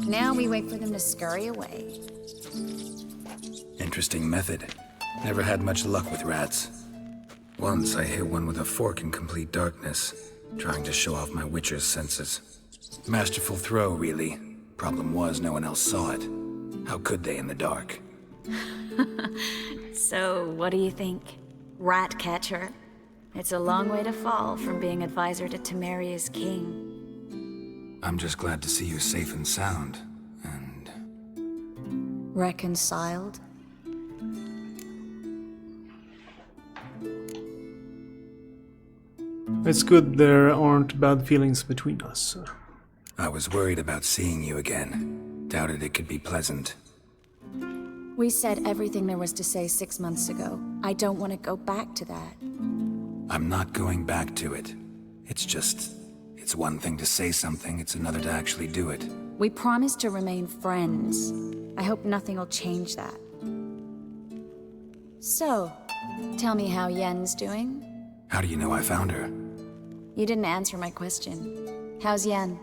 Now we wait for them to scurry away. Interesting method. Never had much luck with rats. Once I hit one with a fork in complete darkness, trying to show off my witcher's senses. Masterful throw, really. Problem was, no one else saw it. How could they in the dark? So, what do you think? Rat catcher? It's a long way to fall from being advisor to Temeria's king. I'm just glad to see you safe and sound, and... Reconciled? It's good there aren't bad feelings between us. I was worried about seeing you again. Doubted it could be pleasant. We said everything there was to say 6 months ago. I don't want to go back to that. I'm not going back to it. It's one thing to say something, it's another to actually do it. We promised to remain friends. I hope nothing will change that. So, tell me how Yen's doing? How do you know I found her? You didn't answer my question. How's Yen?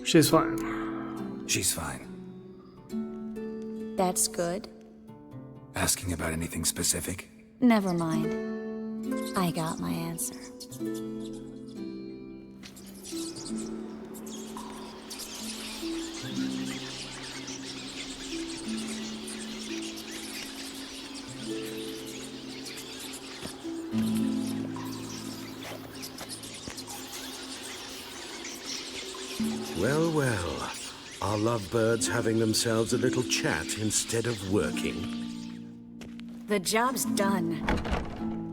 She's fine. She's fine. That's good. Asking about anything specific? Never mind. I got my answer. Well, well. Are lovebirds having themselves a little chat instead of working? The job's done.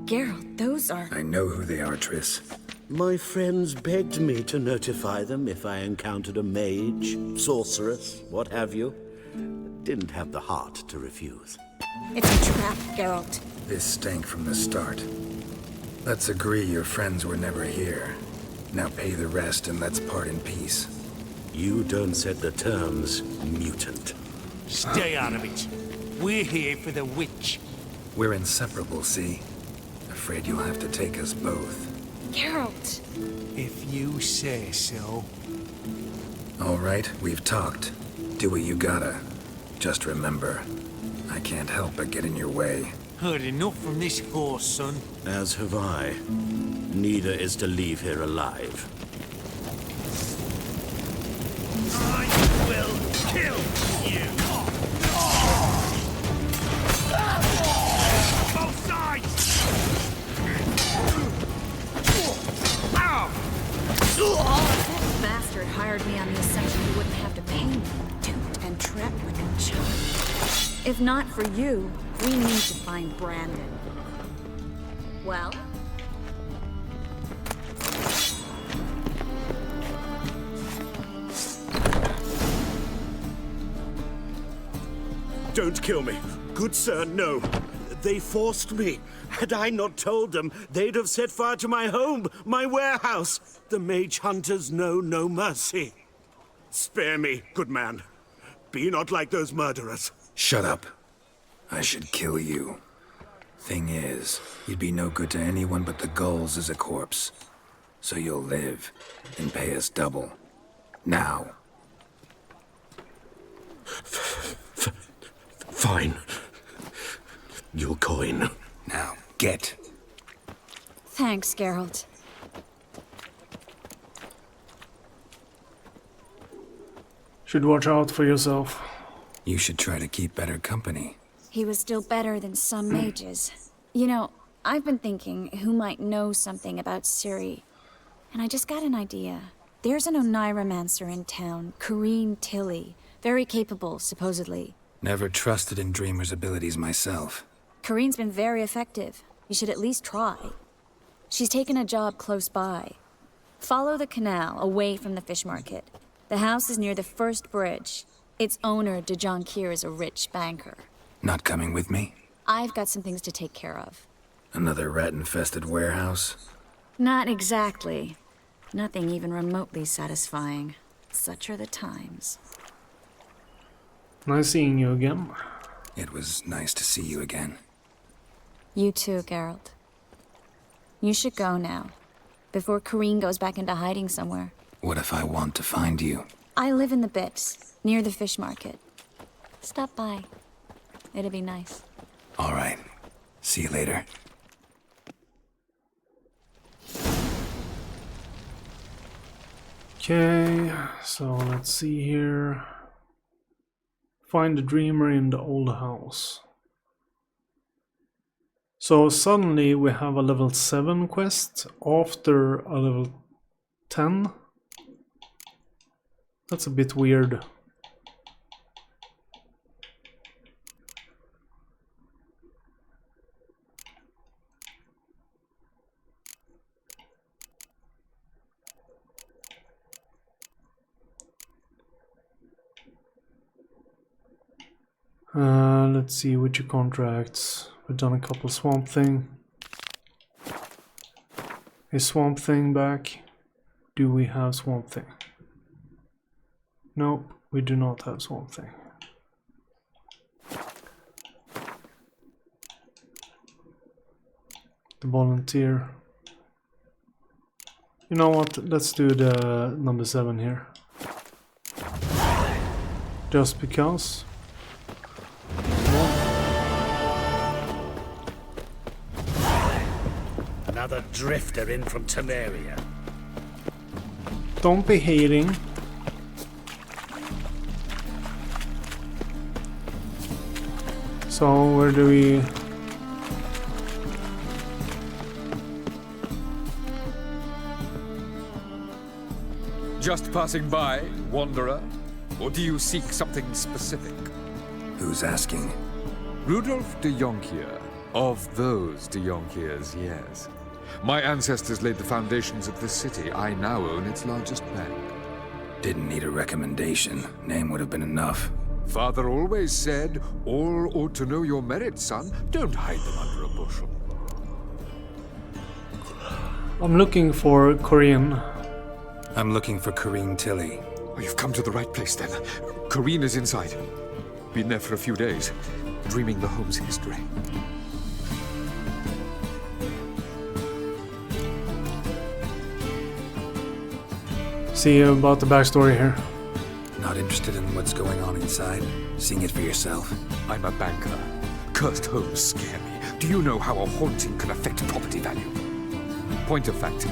Geralt, those are... I know who they are, Triss. My friends begged me to notify them if I encountered a mage, sorceress, what have you. Didn't have the heart to refuse. It's a trap, Geralt. This stank from the start. Let's agree your friends were never here. Now pay the rest and let's part in peace. You don't set the terms, mutant. Stay out of it. We're here for the witch. We're inseparable, see? Afraid you'll have to take us both. Geralt! If you say so. All right, we've talked. Do what you gotta. Just remember, I can't help but get in your way. Heard enough from this horse, son. As have I. Neither is to leave here alive. I will kill you! Both sides! Ow! That bastard hired me on the assumption you wouldn't have to pay me. Duped and trapped like a child. If not for you, we need to find Brandon. Well? Don't kill me. Good sir, no. They forced me. Had I not told them, they'd have set fire to my home, my warehouse. The mage hunters know no mercy. Spare me, good man. Be not like those murderers. Shut up. I should kill you. Thing is, you'd be no good to anyone but the gulls as a corpse. So you'll live, and pay us double. Now. Fine. Your coin. Now, get. Thanks, Geralt. Should watch out for yourself. You should try to keep better company. He was still better than some mages. You know, I've been thinking who might know something about Ciri. And I just got an idea. There's an Oneiromancer in town, Corrine Tilly. Very capable, supposedly. Never trusted in Dreamer's abilities myself. Corrine's been very effective. You should at least try. She's taken a job close by. Follow the canal, away from the fish market. The house is near the first bridge. Its owner, de Jonquier, is a rich banker. Not coming with me? I've got some things to take care of. Another rat-infested warehouse? Not exactly. Nothing even remotely satisfying. Such are the times. Nice seeing you again. It was nice to see you again. You too, Geralt. You should go now, before Corrine goes back into hiding somewhere. What if I want to find you? I live in the Bits, near the fish market. Stop by. It'd be nice. All right. See you later. Okay, so let's see here. Find the dreamer in the old house. So suddenly we have a level 7 quest after a level 10. That's a bit weird. Let's see, Witcher contracts. We've done a couple Swamp Thing. Is Swamp Thing back? Do we have Swamp Thing? Nope, we do not have Swamp Thing. The volunteer. You know what? Let's do the number 7 here. Just because. Another drifter in from Temeria. Don't be hating. So where do we... Just passing by, wanderer? Or do you seek something specific? Who's asking? Rudolf de Jonkier. Of those de Jonkiers, yes. My ancestors laid the foundations of this city. I now own its largest bank. Didn't need a recommendation. Name would have been enough. Father always said, all ought to know your merits, son. Don't hide them under a bushel. I'm looking for Corinne. I'm looking for Corrine Tilly. Oh, you've come to the right place, then. Corrine is inside. Been there for a few days, dreaming the home's history. See about the backstory here. Not interested in what's going on inside? Seeing it for yourself? I'm a banker. Cursed homes scare me. Do you know how a haunting can affect property value? Point of fact,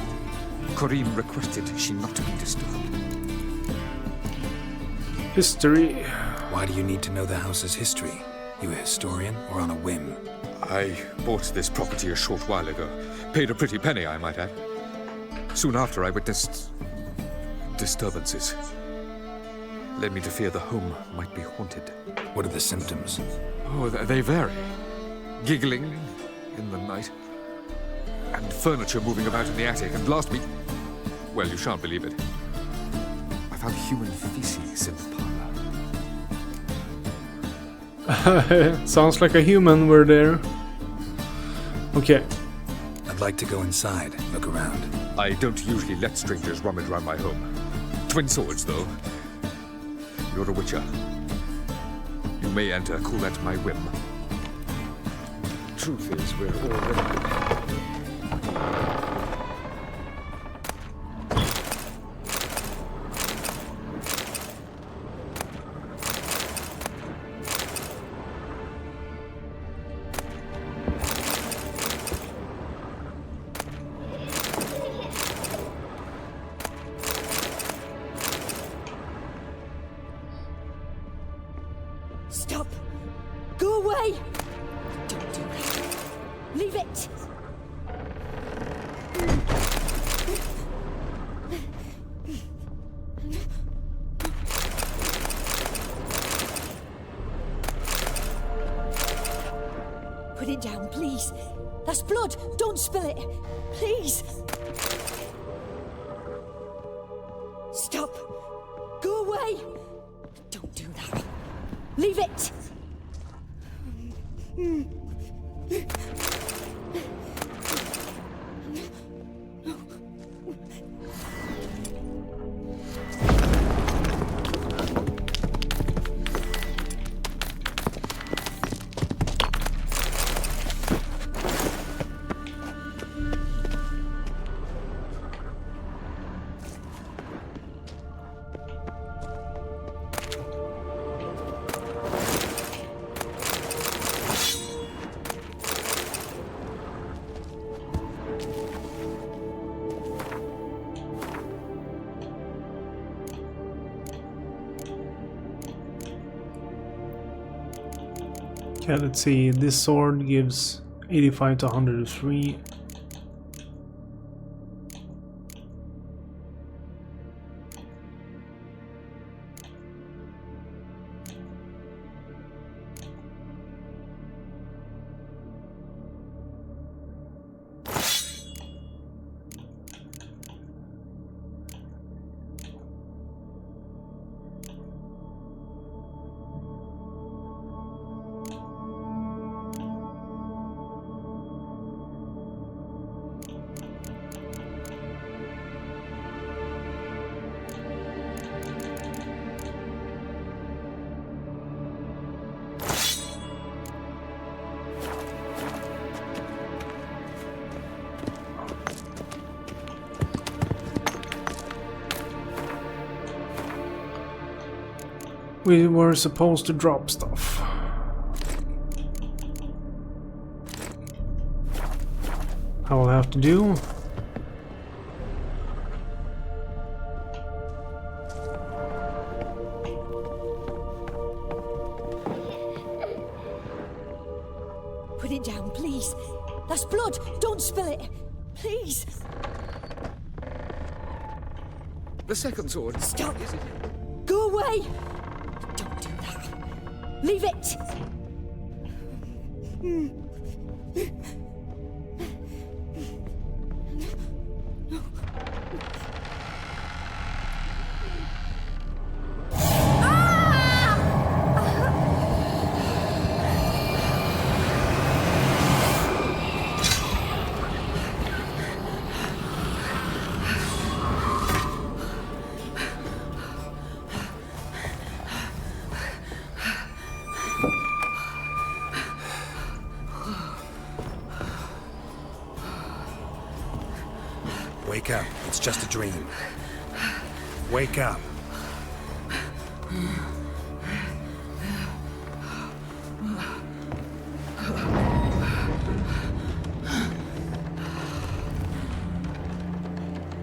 Corrine requested she not be disturbed. History. Why do you need to know the house's history? You a historian or on a whim? I bought this property a short while ago. Paid a pretty penny, I might add. Soon after, I witnessed disturbances. Led me to fear the home might be haunted. What are the symptoms? Oh, they vary. Giggling in the night. And furniture moving about in the attic. And last week... Well, you shan't believe it. I found human feces in the parlor. Sounds like a human were there. Okay. I'd like to go inside, look around. I don't usually let strangers rummage around my home. Twin swords, though. You're a witcher. You may enter, call at my whim. Truth is, we're already... Stop! Go away! Don't do that. Leave it! Put it down, please. That's blood. Don't spill it. Please. Stop. Go away. Don't do that. Leave it! Okay, let's see. This sword gives 85 to 103. We were supposed to drop stuff. I will have to do. Put it down, please. That's blood. Don't spill it. Please. The second sword. Stop. Go away. Don't do that. Leave it. Wake up. It's just a dream. Wake up.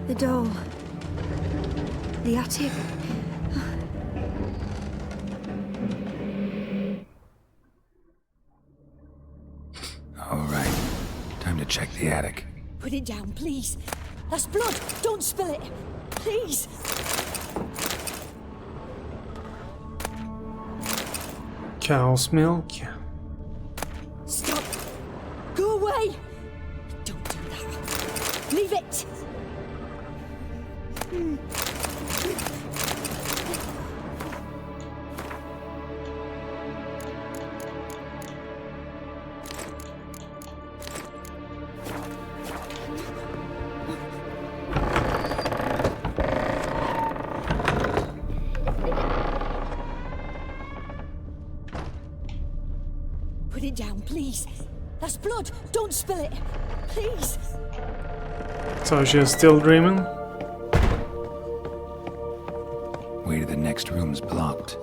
The doll. The attic. All right. Time to check the attic. Put it down, please. That's blood. Don't spill it. Please. Cow's milk. Stop. Go away. Don't do that. Leave it. Put it down, please. That's blood. Don't spill it. Please. So she's still dreaming? Way to the next room's blocked.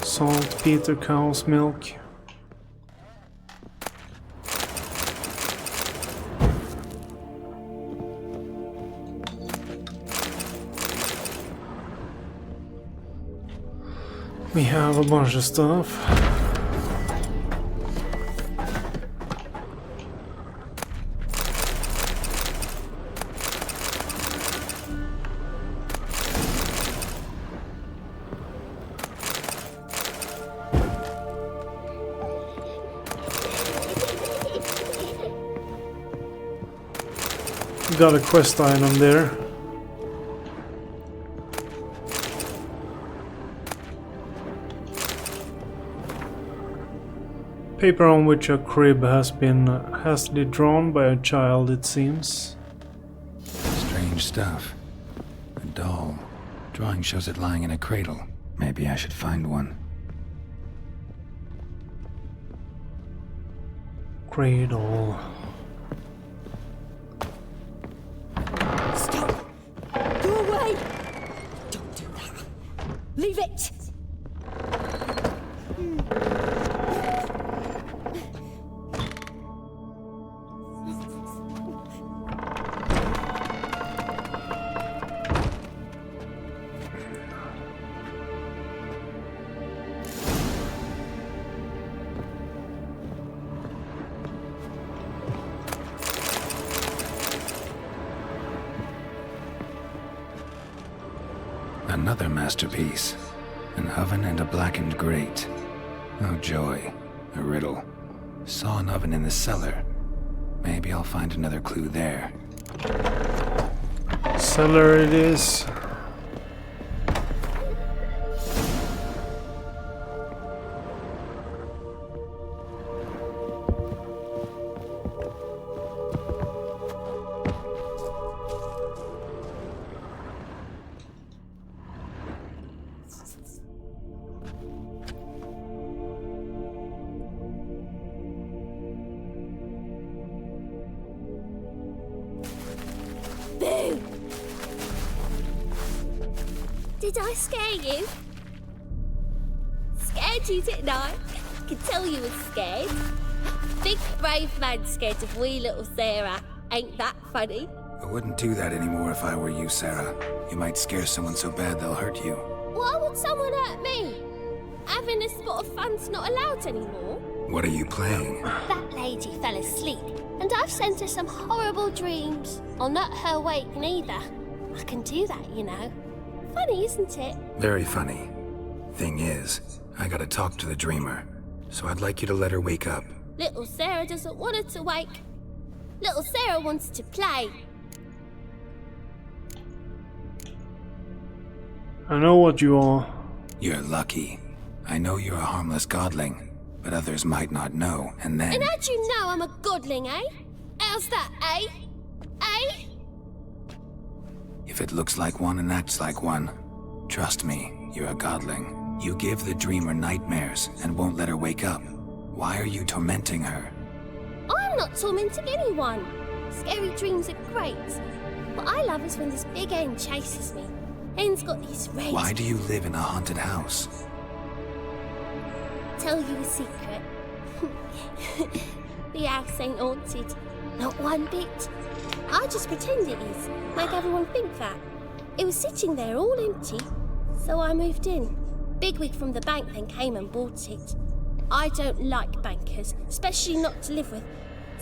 Saltpeter, cow's milk. We have a bunch of stuff. Got a quest item there. Paper on which a crib has been hastily drawn by a child, it seems. Strange stuff. A doll. Drawing shows it lying in a cradle. Maybe I should find one. Cradle. Stop. Go away. Don't do that. Leave it. Another masterpiece. An oven and a blackened grate. Oh joy. A riddle. Saw an oven in the cellar. Maybe I'll find another clue there. Cellar it is. Boo! Did I scare you? Scared you, didn't I? Could tell you was scared. Big brave man scared of wee little Sarah. Ain't that funny? I wouldn't do that anymore if I were you, Sarah. You might scare someone so bad they'll hurt you. Why would someone hurt me? Having a spot of fun's not allowed anymore. What are you playing? That lady fell asleep, and I've sent her some horrible dreams. I'll not her awake neither. I can do that, you know. Funny, isn't it? Very funny. Thing is, I gotta talk to the dreamer, so I'd like you to let her wake up. Little Sarah doesn't want her to wake. Little Sarah wants to play. I know what you are. You're lucky. I know you're a harmless godling, but others might not know, and then... And how'd you know I'm a godling, eh? How's that, eh? Eh? If it looks like one and acts like one, trust me, you're a godling. You give the dreamer nightmares and won't let her wake up. Why are you tormenting her? I'm not tormenting anyone. Scary dreams are great. What I love is when this big hen chases me. Hen's got these red... Why do you live in a haunted house? Tell you a secret. The house ain't haunted. Not one bit. I just pretend it is. Make everyone think that. It was sitting there all empty. So I moved in. Bigwig from the bank then came and bought it. I don't like bankers, especially not to live with.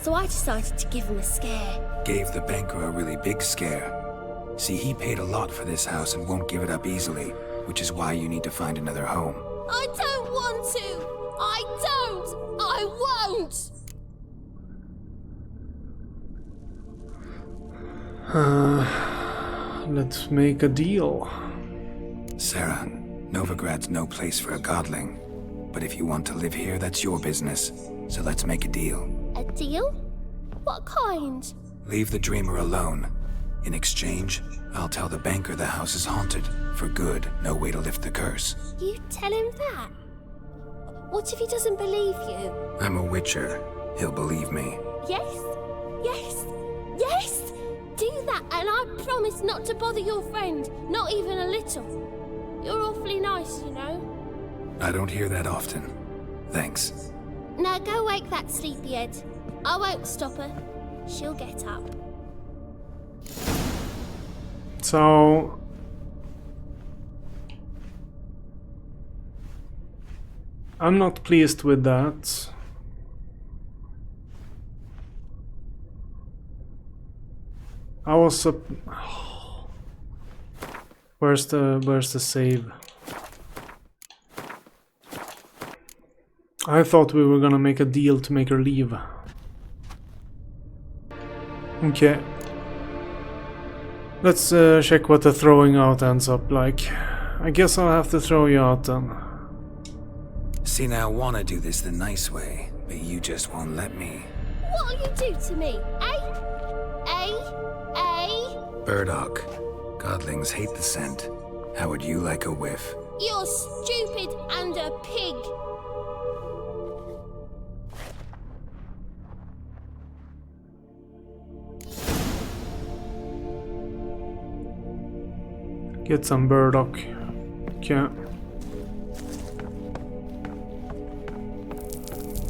So I decided to give him a scare. Gave the banker a really big scare. See, he paid a lot for this house and won't give it up easily, which is why you need to find another home. I don't want to! I don't! I won't! Let's make a deal. Sarah, Novigrad's no place for a godling. But if you want to live here, that's your business. So let's make a deal. A deal? What kind? Leave the dreamer alone. In exchange, I'll tell the banker the house is haunted. For good, no way to lift the curse. You tell him that? What if he doesn't believe you? I'm a witcher. He'll believe me. Yes? Yes? Yes! Do that and I promise not to bother your friend. Not even a little. You're awfully nice, you know. I don't hear that often. Thanks. Now go wake that sleepyhead. I won't stop her. She'll get up. So... I'm not pleased with that. I was up... Where's the save? I thought we were gonna make a deal to make her leave. Okay. Let's check what the throwing out ends up like. I guess I'll have to throw you out then. See, now I want to do this the nice way, but you just won't let me. What'll you do to me, eh? Burdock. Godlings hate the scent. How would you like a whiff? You're stupid and a pig. Get some burdock. Okay.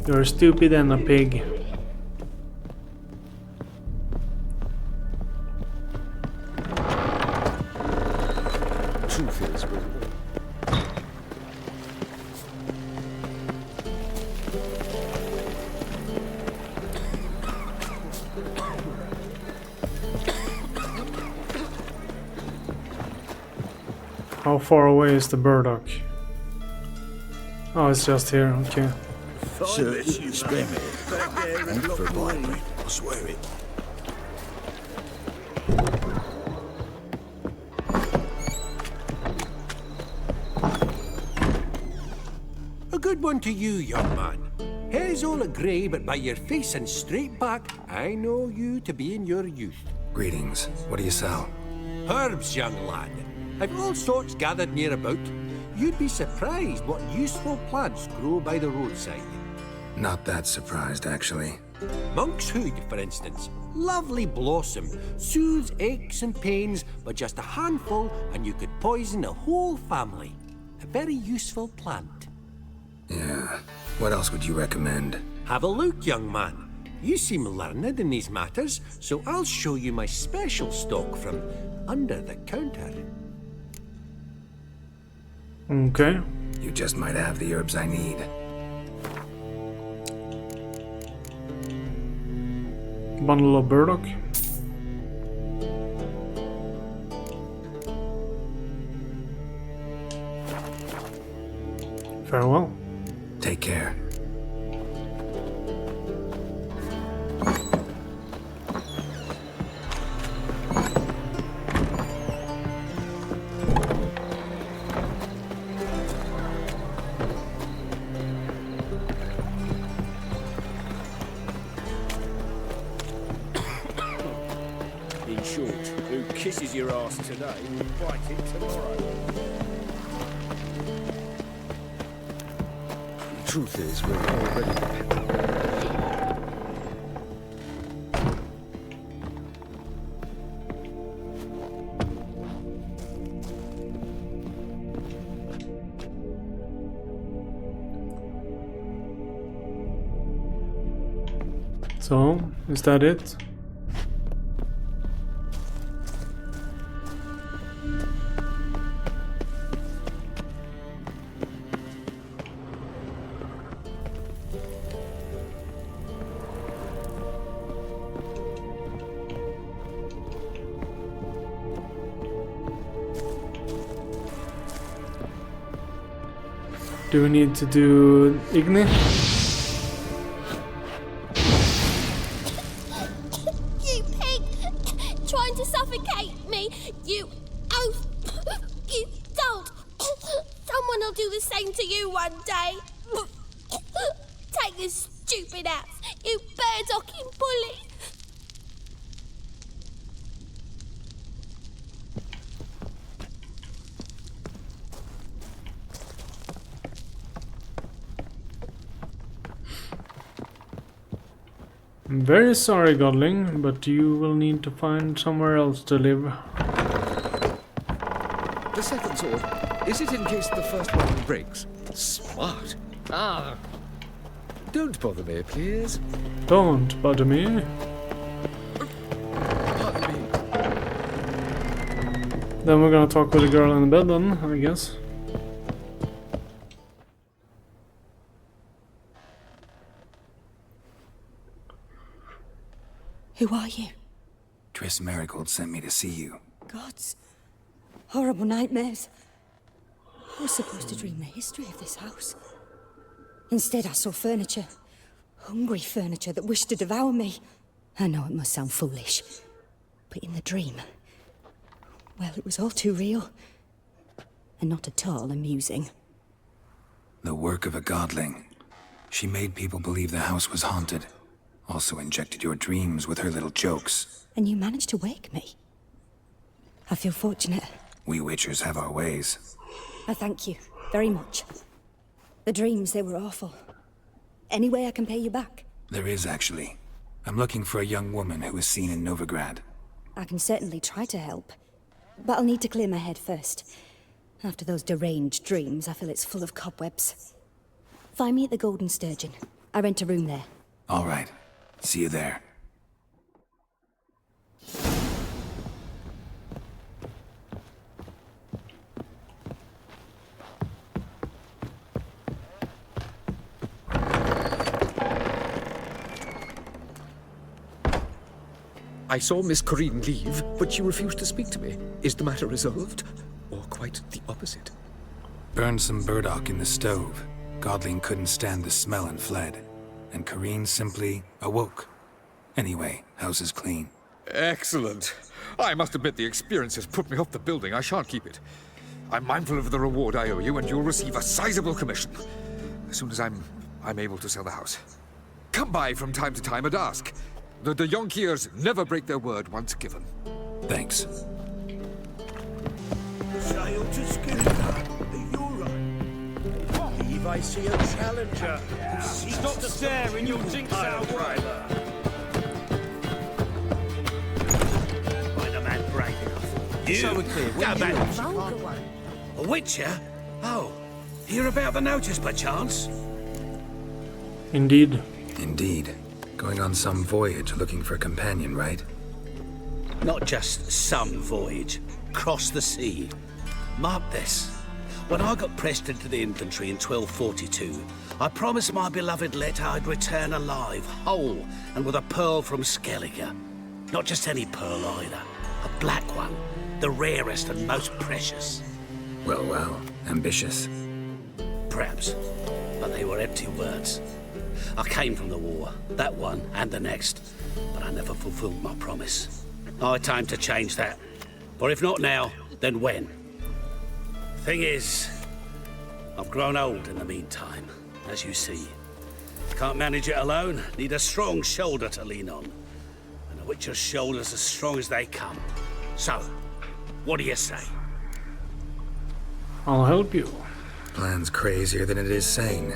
You're stupid and a pig. Truth is, How far away is the burdock? Oh, it's just here, okay. Sir, spare me. Thank you for obliging me. I swear it. A good one to you, young man. Hair's all a grey, but by your face and straight back, I know you to be in your youth. Greetings. What do you sell? Herbs, young lad. I've all sorts gathered near about. You'd be surprised what useful plants grow by the roadside. Not that surprised, actually. Monk's hood, for instance. Lovely blossom. Soothes aches and pains, but just a handful and you could poison a whole family. A very useful plant. Yeah. What else would you recommend? Have a look, young man. You seem learned in these matters, so I'll show you my special stock from under the counter. Okay. You just might have the herbs I need. Bundle of burdock. Farewell. Take care. In short, who kisses your ass today will bite it tomorrow. The truth is, we're already dependent. So, is that it? Do we need to do Igni? You pig! Trying to suffocate me! You oaf! You don't! Someone will do the same to you one day! Take this stupid axe, you bird-docking bully! I'm very sorry, Godling, but you will need to find somewhere else to live. The second sword, is it in case the first one breaks? Smart. Ah. Don't bother me, please. Don't bother me. Pardon me. Then we're gonna talk with the girl in the bed then, I guess. Who are you? Triss Marigold sent me to see you. Gods. Horrible nightmares. I was supposed to dream the history of this house. Instead, I saw furniture. Hungry furniture that wished to devour me. I know it must sound foolish, but in the dream, well, it was all too real. And not at all amusing. The work of a godling. She made people believe the house was haunted. Also injected your dreams with her little jokes. And you managed to wake me. I feel fortunate. We witchers have our ways. I thank you very much. The dreams, they were awful. Any way I can pay you back? There is, actually. I'm looking for a young woman who was seen in Novigrad. I can certainly try to help. But I'll need to clear my head first. After those deranged dreams, I feel it's full of cobwebs. Find me at the Golden Sturgeon. I rent a room there. All right. See you there. I saw Miss Corinne leave, but she refused to speak to me. Is the matter resolved? or quite the opposite? Burned some burdock in the stove. Godling couldn't stand the smell and fled. And Corrine simply awoke. Anyway, house is clean. Excellent. I must admit the experience has put me off the building. I shan't keep it. I'm mindful of the reward I owe you, and you'll receive a sizable commission. As soon as I'm able to sell the house. Come by from time to time and ask. The de Jonkiers never break their word once given. Thanks. Sail to Skillinger. You're right. Believe I see a challenger. Stop staring, you'll jinx our driver. Find a man brave enough. You, So we're clear. go When back. Vulgar one. A witcher? Oh, hear about the notice, perchance? Indeed. Indeed. Going on some voyage looking for a companion, right? Not just some voyage. Cross the sea. Mark this. When I got pressed into the infantry in 1242, I promised my beloved Letta I'd return alive, whole, and with a pearl from Skellige. Not just any pearl either. A black one. The rarest and most precious. Well, well. Ambitious. Perhaps. But they were empty words. I came from the war, that one and the next, but I never fulfilled my promise. High time to change that. For if not now, then when? Thing is, I've grown old in the meantime, as you see. Can't manage it alone, need a strong shoulder to lean on. And a witcher's shoulder's as strong as they come. So, what do you say? I'll help you. Plan's crazier than it is sane,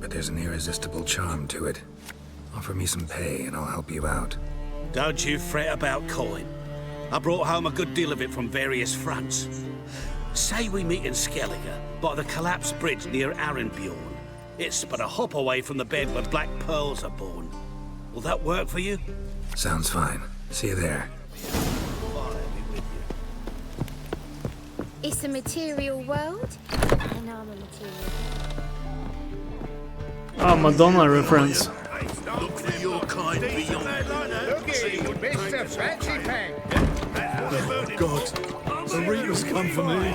but there's an irresistible charm to it. Offer me some pay and I'll help you out. Don't you fret about coin. I brought home a good deal of it from various fronts. Say we meet in Skellige, by the collapsed bridge near Arenbjorn. It's but a hop away from the bed where black pearls are born. Will that work for you? Sounds fine. See you there. It's a material world, and I'm a material. Ah, Madonna reference. Look for your kind beyond. Mr. Fancy Pang. Oh, God. The Reapers come for me.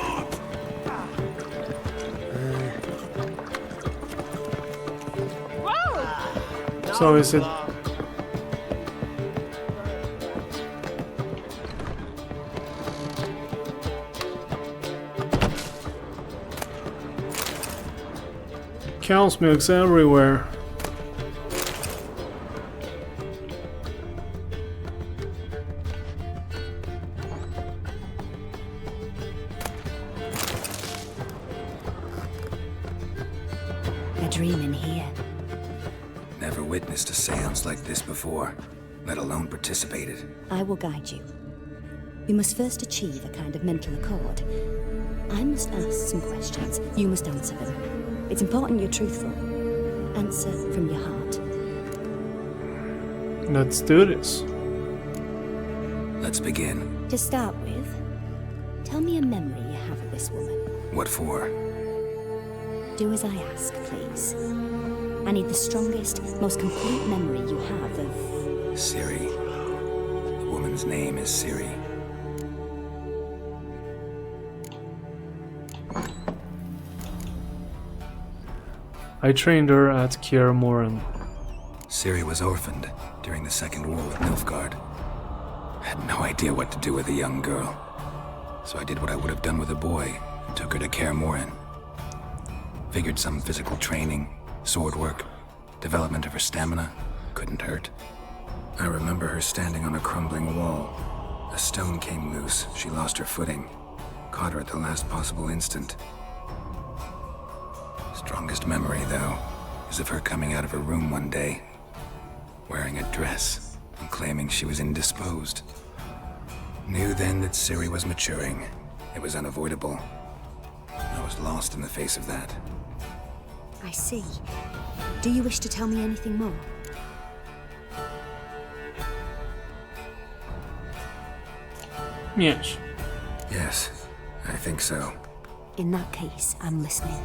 So is it... Cow's milk's everywhere. A dream in here. Never witnessed a seance like this before, let alone participated. I will guide you. We must first achieve a kind of mental accord. I must ask some questions. You must answer them. It's important you're truthful. Answer from your heart. Let's do this. Let's begin. To start with, tell me a memory you have of this woman. What for? Do as I ask, please. I need the strongest, most complete memory you have of... Ciri. The woman's name is Ciri. I trained her at Kaer Morhen. Ciri was orphaned during the Second War with Nilfgaard. I had no idea what to do with a young girl. So I did what I would have done with a boy and took her to Kaer Morhen. Figured some physical training, sword work, development of her stamina couldn't hurt. I remember her standing on a crumbling wall. A stone came loose, she lost her footing. Caught her at the last possible instant. Strongest memory, though, is of her coming out of her room one day, wearing a dress and claiming she was indisposed. Knew then that Ciri was maturing. It was unavoidable. I was lost in the face of that. I see. Do you wish to tell me anything more? Yes. Yes, I think so. In that case, I'm listening.